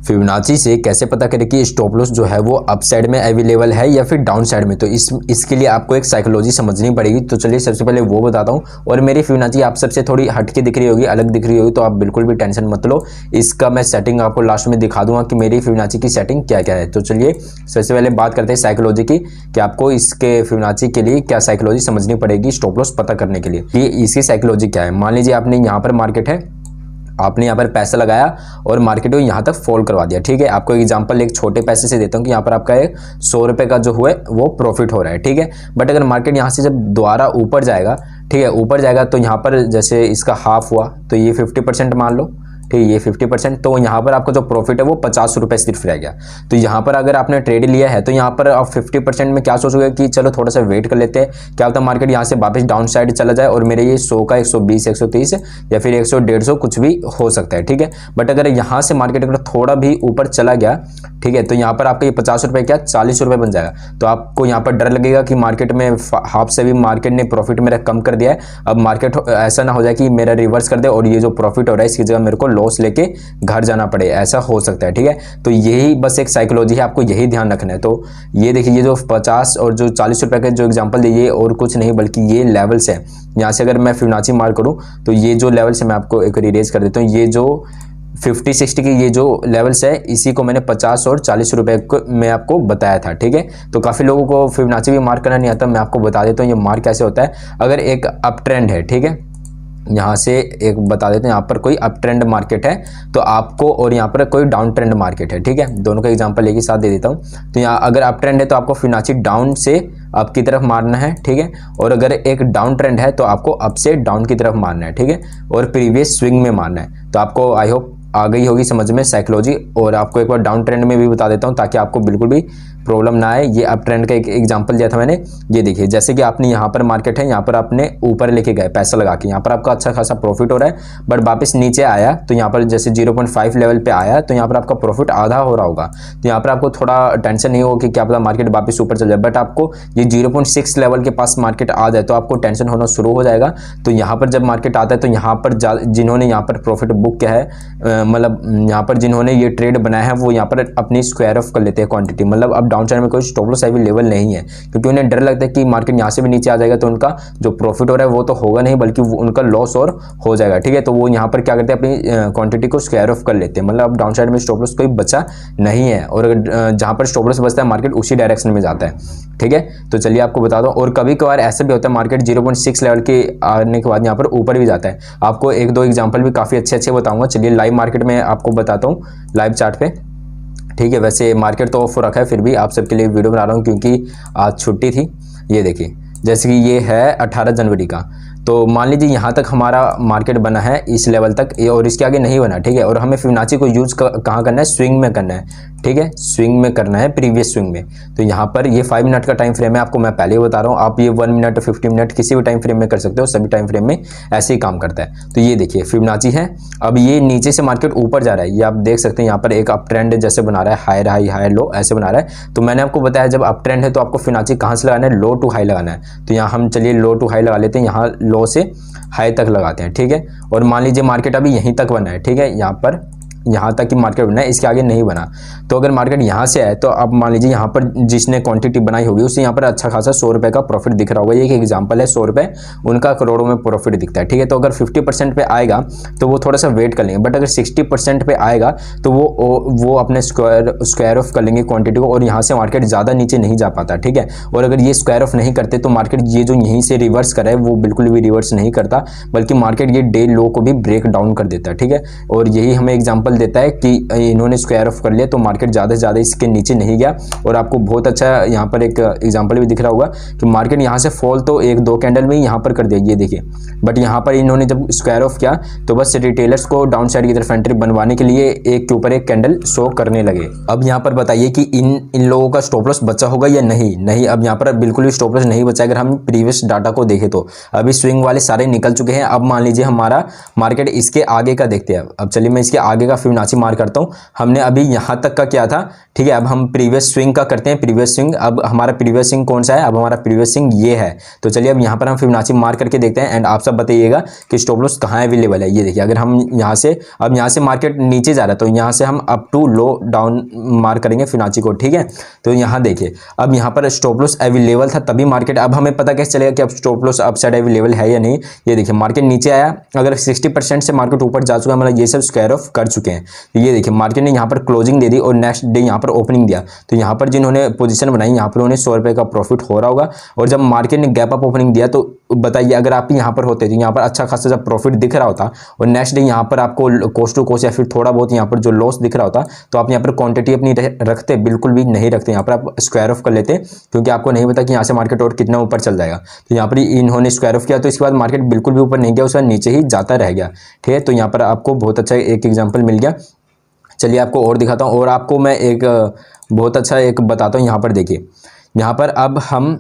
Fibonacci से कैसे पता करें कि स्टॉप लॉस जो है वो अप साइड में अवेलेबल है या फिर डाउन साइड में, तो इसके लिए आपको एक साइकोलॉजी समझनी पड़ेगी। तो चलिए सबसे पहले वो बताता हूँ। और मेरी फिबोनाची आप सबसे थोड़ी हटके दिख रही होगी, अलग दिख रही होगी, तो आप बिल्कुल भी टेंशन मत लो। इसका मैं सेटिंग आपको लास्ट में दिखा दूंगा कि मेरी फिबोनाची की सेटिंग क्या क्या है। तो चलिए सबसे पहले बात करते हैं साइकोलॉजी की, कि आपको इसके फिबोनाची के लिए क्या साइकोलॉजी समझनी पड़ेगी स्टॉप लॉस पता करने के लिए। ये इसकी साइकोलॉजी क्या है। मान लीजिए आपने यहाँ पर मार्केट है, आपने यहाँ पर पैसा लगाया और मार्केट को यहाँ तक फॉल करवा दिया। ठीक है, आपको एग्जांपल एक छोटे पैसे से देता हूँ कि यहाँ पर आपका एक 100 रुपये का जो हुआ है वो प्रॉफिट हो रहा है। ठीक है, बट अगर मार्केट यहाँ से जब दोबारा ऊपर जाएगा, ठीक है, ऊपर जाएगा तो यहाँ पर जैसे इसका हाफ हुआ तो ये 50% मान लो, ठीक है, ये 50%, तो यहाँ पर आपका जो प्रॉफिट है वो 50 रुपये सिर्फ रह गया। तो यहाँ पर अगर आपने ट्रेड लिया है तो यहाँ पर आप 50% में क्या सोचोगे कि चलो थोड़ा सा वेट कर लेते हैं, क्या होता है मार्केट यहाँ से वापस डाउन साइड चला जाए और मेरे ये 100 का 120 130 या फिर 100 150 कुछ भी हो सकता है। ठीक है, बट अगर यहाँ से मार्केट अगर थोड़ा भी ऊपर चला गया, ठीक है, तो यहाँ पर आपका ये 50 रुपये क्या 40 रुपये बन जाएगा। तो आपको यहाँ पर डर लगेगा कि मार्केट में हाफ से भी मार्केट ने प्रॉफिट मेरा कम कर दिया है, अब मार्केट ऐसा ना हो जाए कि मेरा रिवर्स कर दे और ये जो प्रॉफिट हो रहा है इसकी जगह मेरे को लॉस लेके घर जाना पड़े, ऐसा हो सकता है। ठीक है, तो यही बस एक साइकोलॉजी है, आपको यही ध्यान रखना है। तो ये देखिए, ये जो 50 और जो 40 रुपये के जो एग्जांपल दिए, ये और कुछ नहीं बल्कि ये लेवल्स है। यहाँ से अगर मैं फिबोनाची मार्क करूँ तो ये जो लेवल्स है मैं आपको एक इरेज कर देता हूँ। ये जो 50-60 की ये जो लेवल्स है इसी को मैंने 50 और 40 रुपये को मैं आपको बताया था। ठीक है, तो काफ़ी लोगों को फिबोनाची भी मार्क करना नहीं आता, मैं आपको बता देता हूँ ये मार्क कैसे होता है। अगर एक अप ट्रेंड है, ठीक है, यहाँ से एक बता देते हैं, यहाँ पर कोई अप ट्रेंड मार्केट है तो आपको, और यहाँ पर कोई डाउन ट्रेंड मार्केट है, ठीक है, दोनों का एग्जांपल एक ही साथ दे देता हूँ। तो यहाँ अगर अप ट्रेंड है तो आपको फिबोनाची डाउन से अप की तरफ मारना है, ठीक है, और अगर एक डाउन ट्रेंड है तो आपको अप से डाउन की तरफ मारना है, ठीक है, और प्रीवियस स्विंग में मारना है। तो आपको आई होप आ गई होगी समझ में साइकोलॉजी। और आपको एक बार डाउन ट्रेंड में भी बता देता हूँ ताकि आपको बिल्कुल भी प्रॉब्लम ना आए। ये अप ट्रेंड का एक एग्जांपल दिया था मैंने, ये देखिए, जैसे कि आपने यहाँ पर मार्केट है, यहाँ पर आपने ऊपर लेके गए पैसा लगा के, यहाँ पर आपका अच्छा खासा प्रॉफिट हो रहा है, बट वापस नीचे आया तो यहाँ पर जैसे 0.5 लेवल पे आया तो यहाँ पर आपका प्रॉफिट आधा हो रहा होगा। तो यहाँ पर आपको थोड़ा टेंशन नहीं होगा कि क्या पता मार्केट वापस ऊपर चल जाए, बट आपको ये 0.6 लेवल के पास मार्केट आ जाए तो आपको टेंशन होना शुरू हो जाएगा। तो यहाँ पर जब मार्केट आता है तो यहाँ पर जिन्होंने यहाँ पर प्रॉफिट बुक किया है, मतलब यहाँ पर जिन्होंने ये ट्रेड बनाया है वो यहाँ पर अपनी स्क्वायर ऑफ कर लेते हैं क्वांटिटी, मतलब अब डाउन साइड में कोई स्टॉप लॉस अवेलेबल नहीं है, क्योंकि उन्हें डर लगता है कि मार्केट यहाँ से भी नीचे आ जाएगा तो उनका जो प्रॉफिट हो रहा है वो तो होगा नहीं बल्कि उनका लॉस और हो जाएगा। ठीक है, तो वो यहाँ पर क्या करते हैं, अपनी क्वांटिटी को स्क्वायर ऑफ कर लेते हैं, मतलब अब डाउन साइड में स्टॉप लॉस कोई बचा नहीं है, और जहाँ पर स्टॉप लॉस बचता है मार्केट उसी डायरेक्शन में जाता है। ठीक है, तो चलिए आपको बता दो। और कभी कभार ऐसा भी होता है मार्केट 0.6 लेवल के आने के बाद यहाँ पर ऊपर भी जाता है। आपको एक दो एग्जांपल भी काफ़ी अच्छे बताऊंगा। चलिए लाइव मार्केट में आपको बताता हूँ, लाइव चार्ट पे। ठीक है, वैसे मार्केट तो ऑफ रखा है, फिर भी आप सबके लिए वीडियो बना रहा हूँ क्योंकि आज छुट्टी थी। ये देखिए, जैसे कि ये है 18 जनवरी का, तो मान लीजिए यहाँ तक हमारा मार्केट बना है इस लेवल तक, और इसके आगे नहीं बना। ठीक है, और हमें फिबोनाची को यूज कहाँ करना है, स्विंग में करना है। ठीक है, स्विंग में करना है, प्रीवियस स्विंग में। तो यहाँ पर ये 5 मिनट का टाइम फ्रेम है, आपको मैं पहले ही बता रहा हूँ। आप ये 1 मिनट 50 मिनट किसी भी टाइम फ्रेम में कर सकते हो, सभी टाइम फ्रेम में ऐसे ही काम करता है। तो ये देखिए फिबोनाची है, अब ये नीचे से मार्केट ऊपर जा रहा है, ये आप देख सकते हैं यहाँ पर एक अप ट्रेंड जैसे बना रहा है, हायर हाई हायर लो ऐसे बना रहा है। तो मैंने आपको बताया जब अप ट्रेंड है तो आपको फिबोनाची कहाँ से लगाना है, लो टू हाई लगाना है। तो यहाँ हम चलिए लो टू हाई लगा लेते हैं, यहाँ लो से हाई तक लगाते हैं। ठीक है, और मान लीजिए मार्केट अभी यहीं तक बना है, ठीक है, यहाँ तक की मार्केट बना है, इसके आगे नहीं बना। तो अगर मार्केट यहाँ से आए तो अब मान लीजिए यहाँ पर जिसने क्वांटिटी बनाई होगी उसे यहाँ पर अच्छा खासा 100 रुपये का प्रॉफिट दिख रहा होगा। ये एक एग्जांपल है, 100 रुपये उनका करोड़ों में प्रॉफिट दिखता है। ठीक है, तो अगर 50% पे आएगा तो वो थोड़ा सा वेट कर लेंगे, बट अगर 60% पे आएगा तो वो अपने स्क्वायर ऑफ कर लेंगे क्वांटिटी को, और यहाँ से मार्केट ज़्यादा नीचे नहीं जा पाता। ठीक है, और अगर ये स्क्वायर ऑफ नहीं करते तो मार्केट ये जो यहीं से रिवर्स कर रहा है वो बिल्कुल भी रिवर्स नहीं करता, बल्कि मार्केट ये डे लो को भी ब्रेक डाउन कर देता है। ठीक है, और यही हमें एग्जाम्पल देता है कि इन्होंने स्क्वायर ऑफ कर लिया तो मार्केट ज़्यादा से ज़्यादा इसके नीचे नहीं गया। और आपको बहुत अच्छा यहाँ पर एक एग्जांपल भी दिख रहा होगा कि मार्केट यहाँ से फॉल तो 1-2 कैंडल में ही यहाँ पर कर दिया, ये देखिए, बट यहाँ पर इन्होंने जब स्क्वायर ऑफ किया तो बस रिटेलर्स को डाउन साइड की तरफ एंट्री बनवाने के लिए एक के ऊपर एक कैंडल शो करने लगे। अब यहाँ पर बताइए कि इन लोगों का स्टॉप लॉस बचा होगा या नहीं। अब यहाँ पर बिल्कुल भी स्टॉप लॉस नहीं बचा। अगर हम प्रीवियस डाटा को देखें तो अभी स्विंग वाले सारे निकल चुके हैं। अब मान लीजिए हमारा मार्केट इसके आगे का देखते हैं। अब चलिए मैं इसके आगे का फिबोनाची मार्क करता हूँ। हमने अभी यहाँ तक का किया था, ठीक है। अब हम प्रीवियस स्विंग का करते हैं, प्रीवियस स्विंग। अब हमारा प्रीवियस स्विंग कौन सा है? अब हमारा प्रीवियस स्विंग ये है। तो चलिए अब यहाँ पर हम फिबोनाची मार्क करके देखते हैं एंड आप सब बताइएगा कि स्टॉप लॉस कहाँ अवेलेबल है। ये देखिए, अगर हम यहाँ से, अब यहाँ से मार्केट नीचे जा रहा है तो यहाँ से हम up to low down mark करेंगे फिबोनाची को, ठीक है। तो यहाँ देखिए, अब यहाँ पर स्टॉप लॉस अवेलेबल था तभी मार्केट, अब हमें पता कैसे चलेगा कि अब स्टॉप लॉस अपसाइड अवेलेबल है या नहीं? ये देखिए, मार्केट नीचे आया, अगर 60% से मार्केट ऊपर जा चुका है, मतलब ये सब स्क्वायर ऑफ कर चुके हैं। तो ये देखिए, मार्केट ने यहाँ पर क्लोजिंग दे दी और नेक्स्ट डे यहाँ पर ओपनिंग दिया। तो यहाँ पर जिन्होंने पोजीशन बनाई, यहाँ पर उन्हें 100 रुपये का प्रॉफिट हो रहा होगा। और जब मार्केट ने गैप अप ओपनिंग दिया तो बताइए, अगर आप यहाँ पर होते तो यहाँ पर अच्छा खासा जब प्रॉफिट दिख रहा होता और नेक्स्ट डे यहाँ पर आपको कोस्ट टू कोस्ट या फिर थोड़ा बहुत यहाँ पर जो लॉस दिख रहा होता, तो आप यहाँ पर क्वांटिटी अपनी रखते? बिल्कुल भी नहीं रखते। यहाँ पर आप स्क्वायर ऑफ कर लेते, क्योंकि आपको नहीं पता कि यहाँ से मार्केट और कितना ऊपर चल जाएगा। तो यहाँ पर इन्होंने स्क्वायर ऑफ किया, तो इसके बाद मार्केट बिल्कुल भी ऊपर नहीं गया, उसके बाद नीचे ही जाता रह गया, ठीक है। तो यहाँ पर आपको बहुत अच्छा एक एग्जाम्पल मिल गया। चलिए आपको और दिखाता हूँ, और आपको मैं एक बहुत अच्छा एक बताता हूँ। यहाँ पर देखिए, यहाँ पर अब हम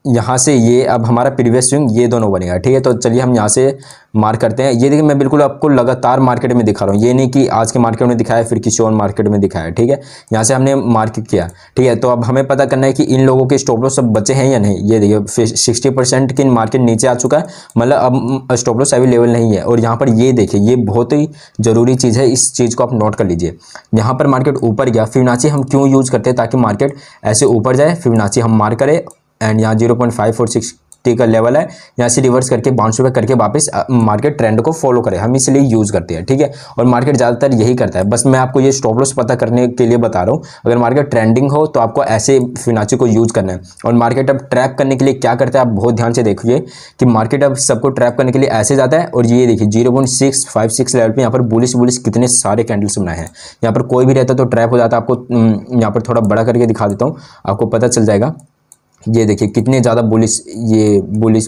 यहाँ से ये, अब हमारा प्रीवियस स्विंग ये दोनों बनेगा, ठीक है। तो चलिए हम यहाँ से मार्क करते हैं। ये देखिए, मैं बिल्कुल आपको लगातार मार्केट में दिखा रहा हूँ, ये नहीं कि आज के मार्केट में दिखाया फिर किसी और मार्केट में दिखाया, ठीक है। यहाँ से हमने मार्क किया, ठीक है। तो अब हमें पता करना है कि इन लोगों के स्टॉप लॉस सब बचे हैं या नहीं। ये देखिए 60% की मार्केट नीचे आ चुका है, मतलब अब स्टॉप लॉस अवेलेबल नहीं है। और यहाँ पर ये देखिए, ये बहुत ही जरूरी चीज़ है, इस चीज़ को आप नोट कर लीजिए। यहाँ पर मार्केट ऊपर गया, फिबोनाची हम क्यों यूज़ करते हैं? ताकि मार्केट ऐसे ऊपर जाए, फिबोनाची हम मार्क करें एंड यहाँ 0.546 का लेवल है, यहाँ से रिवर्स करके बाउंस बैक करके वापस मार्केट ट्रेंड को फॉलो करे, हम इसलिए यूज़ करते हैं, ठीक है। और मार्केट ज़्यादातर यही करता है। बस मैं आपको ये स्टॉप लॉस पता करने के लिए बता रहा हूँ। अगर मार्केट ट्रेंडिंग हो तो आपको ऐसे फिबोनाची को यूज़ करना है। और मार्केट अब ट्रैप करने के लिए क्या करता है, आप बहुत ध्यान से देखिए कि मार्केट अब सबको ट्रैप करने के लिए ऐसे जाता है। और ये देखिए 0.656 लेवल पर यहाँ पर बुलिश कितने सारे कैंडल्स बनाए हैं। यहाँ पर कोई भी रहता तो ट्रैप हो जाता। आपको यहाँ पर थोड़ा बड़ा करके दिखा देता हूँ, आपको पता चल जाएगा। ये देखिए कितने ज़्यादा बुलिश, ये बुलिश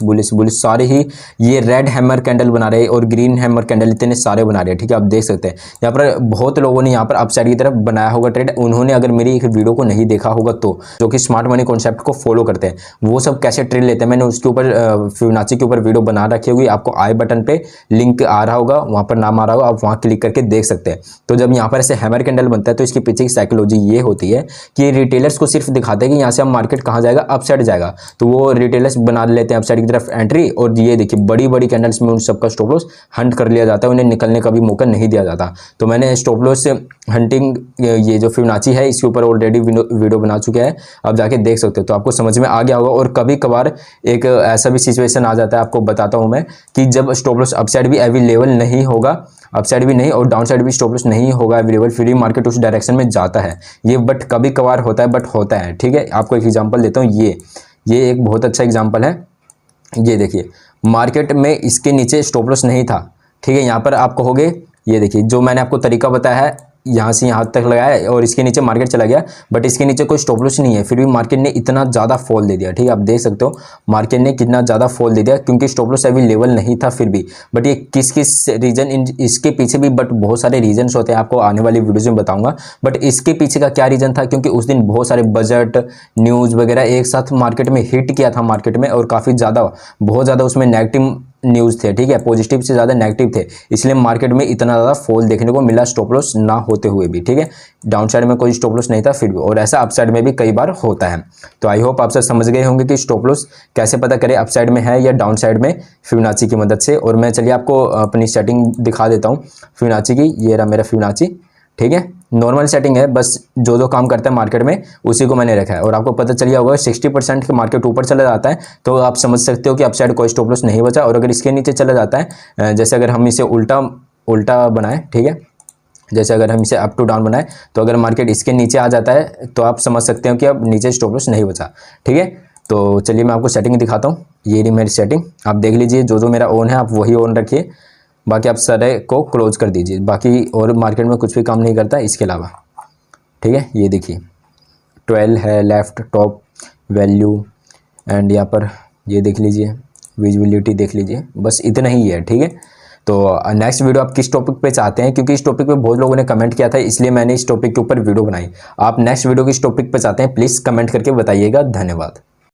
सारे ही ये रेड हैमर कैंडल बना रहे हैं और ग्रीन हैमर कैंडल इतने सारे बना रहे हैं, ठीक है। आप देख सकते हैं यहाँ पर बहुत लोगों ने यहाँ पर अपसाइड की तरफ बनाया होगा ट्रेड। उन्होंने अगर मेरी एक वीडियो को नहीं देखा होगा तो, जो कि स्मार्ट मनी कॉन्सेप्ट को फॉलो करते हैं, वो सब कैसे ट्रेड लेते हैं, मैंने उसके ऊपर फिबोनाची के ऊपर वीडियो बना रखी होगी। आपको आई बटन पर लिंक आ रहा होगा, वहाँ पर नाम आ रहा होगा, आप वहाँ क्लिक करके देख सकते हैं। तो जब यहाँ पर ऐसे हैमर कैंडल बनता है तो इसके पीछे की साइकोलॉजी ये होती है कि रिटेलर्स को सिर्फ दिखाते हैं कि यहाँ से हम मार्केट कहाँ जाएगा, अपसाइड जाएगा। तो वो रिटेलर्स बना लेते हैं अपसाइड की तरफ एंट्री, और ये देखिए बड़ी बड़ी कैंडल्स में उन सबका स्टॉप लॉस हंट कर लिया जाता है, उन्हें निकलने का भी मौका नहीं दिया जाता। तो मैंने स्टॉप लॉस हंटिंग ये जो फिबोनाची है इसके ऊपर ऑलरेडी वीडियो बना चुके हैं, आप जाके देख सकते हो। तो आपको समझ में आ गया होगा। और कभी कभार एक ऐसा भी सिचुएशन आ जाता है, आपको बताता हूँ मैं, कि जब स्टॉप लॉस अपसाइड भी अवेलेबल नहीं होगा, अपसाइड भी नहीं और डाउन साइड भी स्टॉप लॉस नहीं होगा अवेलेबल, फिर भी मार्केट उस डायरेक्शन में जाता है। ये बट कभी कभार होता है, बट होता है, ठीक है। आपको एक एग्जांपल देता हूँ, ये एक बहुत अच्छा एग्जांपल है। ये देखिए मार्केट में इसके नीचे स्टॉप लॉस नहीं था, ठीक है। यहाँ पर आप कहोगे, ये देखिए जो मैंने आपको तरीका बताया है, यहाँ से यहाँ तक लगाया और इसके नीचे मार्केट चला गया, बट इसके नीचे कोई स्टॉप लॉस नहीं है, फिर भी मार्केट ने इतना ज़्यादा फॉल दे दिया, ठीक है। आप देख सकते हो मार्केट ने कितना ज़्यादा फॉल दे दिया, क्योंकि स्टॉप लॉस अवेलेबल नहीं था फिर भी। बट ये किस किस रीज़न, इसके पीछे भी बट बहुत सारे रीजन्स होते हैं, आपको आने वाली वीडियोज़ में बताऊंगा। बट इसके पीछे का क्या रीज़न था, क्योंकि उस दिन बहुत सारे बजट न्यूज़ वगैरह एक साथ मार्केट में हिट किया था मार्केट में, और काफ़ी ज़्यादा बहुत ज़्यादा उसमें नेगेटिव न्यूज़ थे, ठीक है। पॉजिटिव से ज़्यादा नेगेटिव थे, इसलिए मार्केट में इतना ज़्यादा फॉल देखने को मिला स्टॉप लॉस ना होते हुए भी, ठीक है। डाउन साइड में कोई स्टॉप लॉस नहीं था फिर भी, और ऐसा अप साइड में भी कई बार होता है। तो आई होप आप सब समझ गए होंगे कि स्टॉप लॉस कैसे पता करें, अप साइड में है या डाउन साइड में, फिबोनाची की मदद से। और मैं चलिए आपको अपनी सेटिंग दिखा देता हूँ फिबोनाची की। ये रहा मेरा फिबोनाची, ठीक है। नॉर्मल सेटिंग है, बस जो काम करता है मार्केट में उसी को मैंने रखा है। और आपको पता चल गया होगा 60% के मार्केट ऊपर चला जाता है तो आप समझ सकते हो कि अपसाइड कोई स्टॉप लॉस नहीं बचा। और अगर इसके नीचे चला जाता है, जैसे अगर हम इसे उल्टा बनाएं, ठीक है, जैसे अगर हम इसे अप टू डाउन बनाएं, तो अगर मार्केट इसके नीचे आ जाता है तो आप समझ सकते हो कि अब नीचे स्टॉप लॉस नहीं बचा, ठीक है। तो चलिए मैं आपको सेटिंग दिखाता हूँ। ये रही मेरी सेटिंग, आप देख लीजिए, जो मेरा ऑन है आप वही ऑन रखिए, बाकी आप सारे को क्लोज कर दीजिए। बाकी और मार्केट में कुछ भी काम नहीं करता इसके अलावा, ठीक है। ये देखिए 12 है लेफ़्ट टॉप वैल्यू, एंड यहाँ पर ये देख लीजिए विजिबिलिटी देख लीजिए, बस इतना ही है, ठीक है। तो नेक्स्ट वीडियो आप किस टॉपिक पे चाहते हैं, क्योंकि इस टॉपिक पे बहुत लोगों ने कमेंट किया था, इसलिए मैंने इस टॉपिक के ऊपर वीडियो बनाई। आप नेक्स्ट वीडियो किस टॉपिक पे चाहते हैं प्लीज़ कमेंट करके बताइएगा। धन्यवाद।